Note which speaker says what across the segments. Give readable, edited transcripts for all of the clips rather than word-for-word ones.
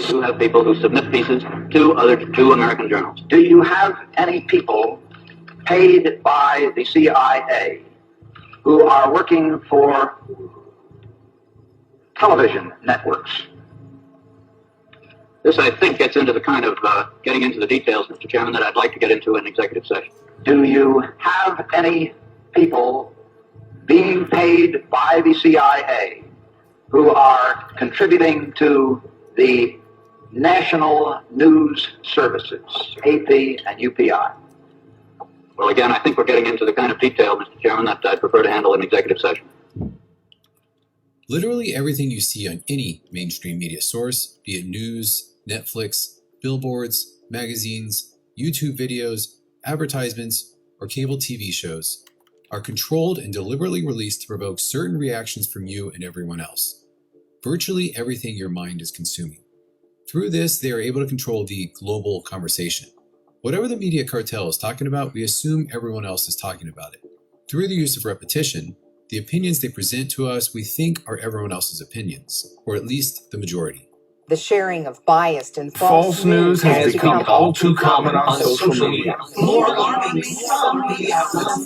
Speaker 1: do have people who submit pieces to American journals.
Speaker 2: Do you have any people paid by the CIA who are working for television networks?
Speaker 1: This, I think, gets into the kind of getting into the details, Mr. Chairman, that I'd like to get into in executive session.
Speaker 2: Do you have any people being paid by the CIA who are contributing to the national news services, AP and UPI?
Speaker 1: Well, again, I think we're getting into the kind of detail, Mr. Chairman, that I'd prefer to handle in executive session.
Speaker 3: Literally everything you see on any mainstream media source, be it news, Netflix, billboards, magazines, YouTube videos, advertisements, or cable TV shows, are controlled and deliberately released to provoke certain reactions from you and everyone else. Virtually everything your mind is consuming. Through this, they are able to control the global conversation. Whatever the media cartel is talking about, we assume everyone else is talking about it. Through the use of repetition, the opinions they present to us we think are everyone else's opinions, or at least the majority.
Speaker 4: The sharing of biased and
Speaker 5: false news has become all too common on social media.
Speaker 6: More alarmingly, some media outlets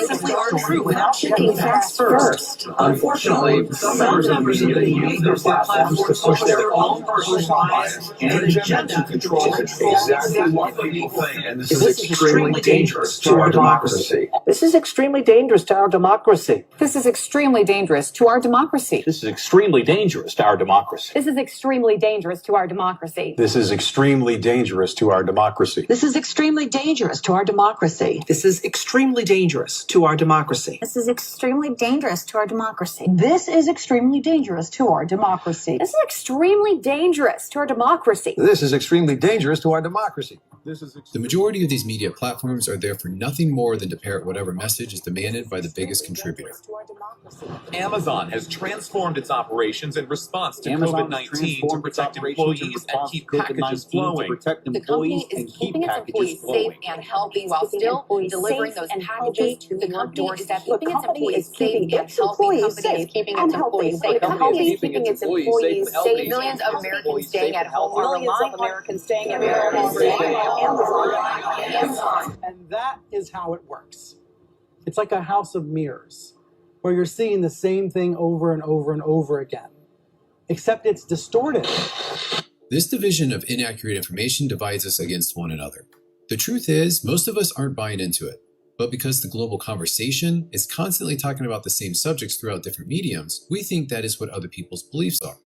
Speaker 6: simply aren't true without checking facts first. Unfortunately, some members of the media use their platforms to push their own personal bias and agenda to control exactly what people think. And this is extremely dangerous to our democracy.
Speaker 7: This is extremely dangerous to our democracy.
Speaker 8: This is extremely dangerous to our democracy.
Speaker 5: This is extremely dangerous to our democracy.
Speaker 8: This is extremely dangerous to our democracy.
Speaker 9: This is extremely dangerous to our democracy.
Speaker 6: This is extremely dangerous to our democracy.
Speaker 10: This is extremely dangerous to our democracy.
Speaker 11: This is extremely dangerous to our democracy.
Speaker 12: This is extremely dangerous to our democracy.
Speaker 8: This is extremely dangerous to our democracy.
Speaker 9: This is extremely dangerous to our democracy.
Speaker 3: The majority of these media platforms are there for nothing more than to parrot whatever message is demanded by the biggest contributor.
Speaker 13: Amazon has transformed its operations in response to COVID-19 to protect employees and keep packages flowing.
Speaker 4: The company is keeping its employees safe and healthy while still delivering those packages to the doorstep. Keeping its employees safe and healthy. The company is keeping its employees safe. The company is keeping its employees safe. Millions of Americans staying at home are relying on Amazon.
Speaker 7: And that is how it works. It's like a house of mirrors, where you're seeing the same thing over and over and over again, except it's distorted.
Speaker 3: This division of inaccurate information divides us against one another. The truth is, most of us aren't buying into it, but because the global conversation is constantly talking about the same subjects throughout different mediums, we think that is what other people's beliefs are.